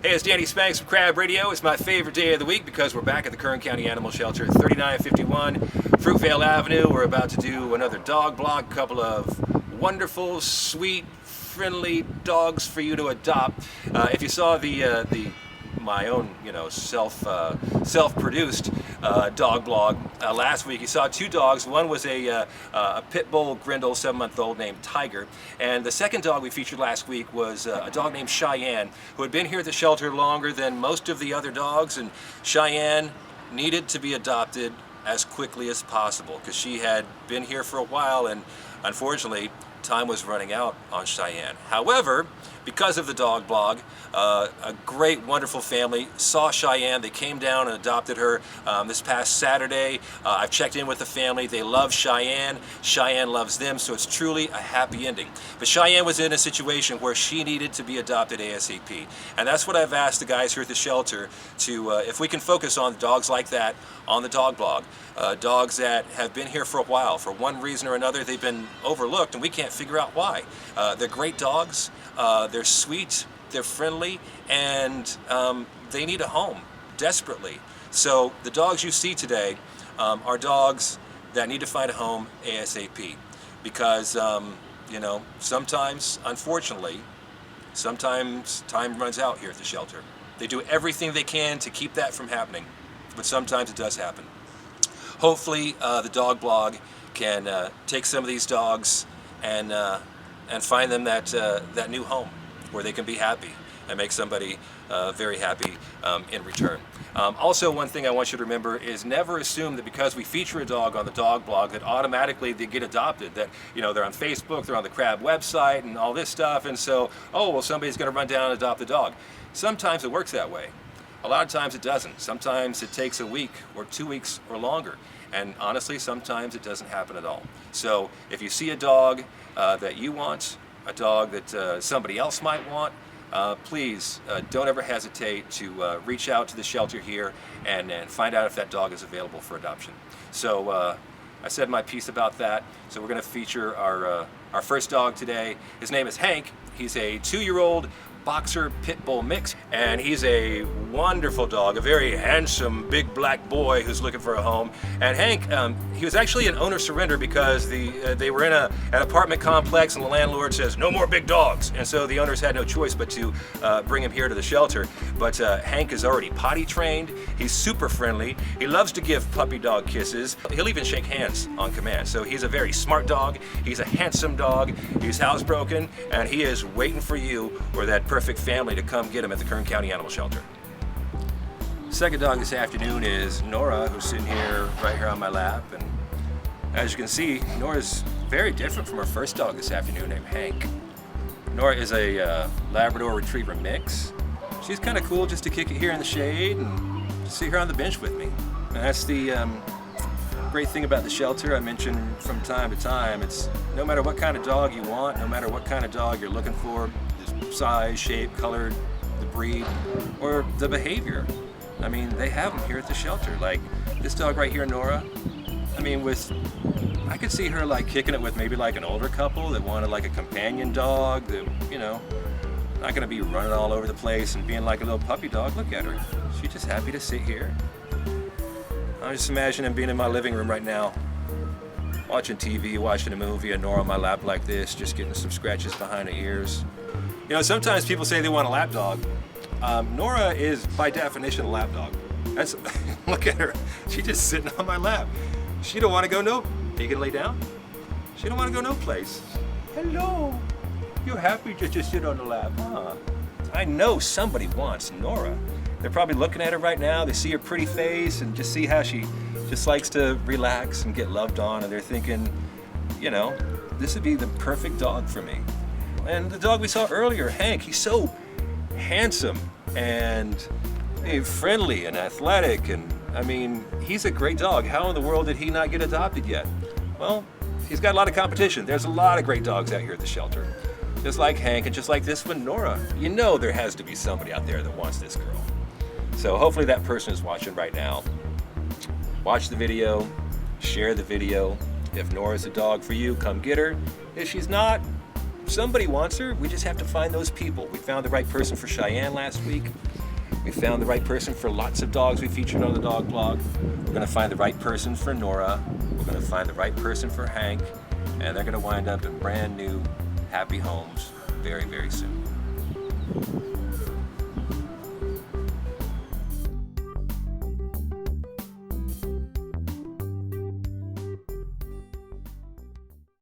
Hey, it's Danny Spanks from KRAB Radio. It's my favorite day of the week because we're back at the Kern County Animal Shelter, 3951 Fruitvale Avenue. We're about to do another dog blog, a couple of wonderful, sweet, friendly dogs for you to adopt. If you saw my own, self-produced dog blog last week, you saw two dogs. One was a pit bull Grindle, 7-month-old named Tiger, and the second dog we featured last week was a dog named Cheyenne, who had been here at the shelter longer than most of the other dogs, and Cheyenne needed to be adopted as quickly as possible because she had been here for a while, and unfortunately time was running out on Cheyenne. However, because of the dog blog, a great, wonderful family saw Cheyenne. They came down and adopted her this past Saturday. I've checked in with the family. They love Cheyenne. Cheyenne loves them, so it's truly a happy ending. But Cheyenne was in a situation where she needed to be adopted ASAP. And that's what I've asked the guys here at the shelter to, if we can focus on dogs like that on the dog blog. Dogs that have been here for a while. For one reason or another, they've been overlooked, and we can't figure out why. They're great dogs. They're sweet, they're friendly, and they need a home desperately. So the dogs you see today are dogs that need to find a home ASAP because, sometimes, unfortunately, sometimes time runs out here at the shelter. They do everything they can to keep that from happening, but sometimes it does happen. Hopefully the dog blog can take some of these dogs and find them that new home where they can be happy and make somebody very happy in return. Also, one thing I want you to remember is never assume that because we feature a dog on the dog blog that automatically they get adopted, that they're on Facebook, they're on the KRAB website and all this stuff, and so, oh, well, somebody's going to run down and adopt the dog. Sometimes it works that way. A lot of times it doesn't. Sometimes it takes a week or 2 weeks or longer. And honestly, sometimes it doesn't happen at all. So if you see a dog that you want, a dog that somebody else might want, please don't ever hesitate to reach out to the shelter here and find out if that dog is available for adoption. So I said my piece about that. So we're going to feature our first dog today. His name is Hank. He's a 2-year-old boxer pit bull mix, and he's a wonderful dog, a very handsome big black boy who's looking for a home. And Hank, he was actually an owner surrender because they were in an apartment complex and the landlord says no more big dogs, and so the owners had no choice but to bring him here to the shelter. But Hank is already potty trained. He's super friendly. He loves to give puppy dog kisses. He'll even shake hands on command. So he's a very smart dog. He's a handsome dog. He's housebroken, and he is waiting for you or that perfect family to come get him at the Kern County Animal Shelter. Second dog this afternoon is Nora, who's sitting here right here on my lap, and as you can see, Nora's very different from her first dog this afternoon named Hank. Nora is a Labrador Retriever mix. She's kind of cool just to kick it here in the shade and sit here on the bench with me. And that's the great thing about the shelter. I mentioned from time to time, it's no matter what kind of dog you want, no matter what kind of dog you're looking for, size, shape, color, the breed, or the behavior. I mean, they have them here at the shelter. Like this dog right here, Nora. I mean, I could see her like kicking it with maybe like an older couple that wanted like a companion dog that, not gonna be running all over the place and being like a little puppy dog. Look at her. She's just happy to sit here. I'm just imagining being in my living room right now, watching TV, watching a movie, and Nora on my lap like this, just getting some scratches behind her ears. Sometimes people say they want a lap dog. Nora is, by definition, a lap dog. Look at her. She's just sitting on my lap. She don't want to go no. Are you gonna lay down? She don't want to go no place. Hello. You're happy to just sit on the lap, huh? I know somebody wants Nora. They're probably looking at her right now. They see her pretty face and just see how she just likes to relax and get loved on, and they're thinking, this would be the perfect dog for me. And the dog we saw earlier, Hank, he's so handsome and friendly and athletic, and I mean, he's a great dog. How in the world did he not get adopted yet? Well, he's got a lot of competition. There's a lot of great dogs out here at the shelter. Just like Hank and just like this one, Nora. There has to be somebody out there that wants this girl. So hopefully that person is watching right now. Watch the video, share the video. If Nora's a dog for you, come get her. If she's not, somebody wants her. We just have to find those people. We found the right person for Cheyenne last week. We found the right person for lots of dogs we featured on the dog blog. We're going to find the right person for Nora. We're going to find the right person for Hank. And they're going to wind up in brand new, happy homes very, very soon.